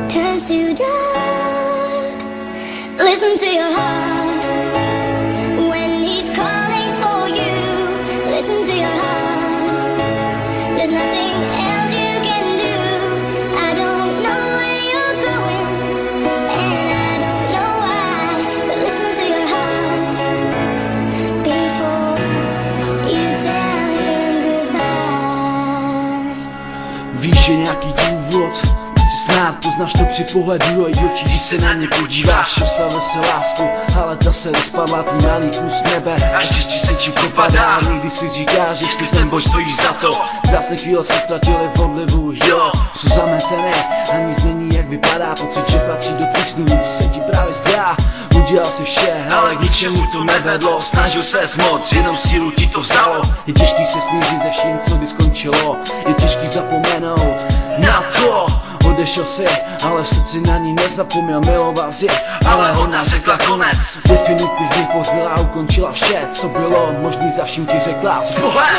turns to dark. Listen to your heart when he's calling for you. Listen to your heart. There's nothing else you can do. I don't know where you're going, and I don't know why, but listen to your heart before you tell him goodbye. Víš, je nějaký důvod, chci znát, poznáš to při pohledu do jejich očí, když se na ně podíváš. Dostane se lásku, ale ta se rozpadla, tvůj malý kus nebe a štěstí se ti propadá. Někdy si říkáš, že ty ten boj stojí za to. Zase chvíle se ztratili v odlivu, jo. Jsou zametené a nic není jak vypadá. Pocit, že patří do tvých snů, se ti právě zdá. Udělal si vše, ale k ničemu to nevedlo. Snažil ses moc, jenom sílu ti to vzalo. Je těžký se smířit se vším, co by skončilo. Je těžký zapomenout na to. Odešel si, ale v srdci na ní nezapomněl, miloval si, ale ona řekla konec. Definitivně pozbyla a ukončila vše, co bylo možný, za vším ti řekla s Bohem.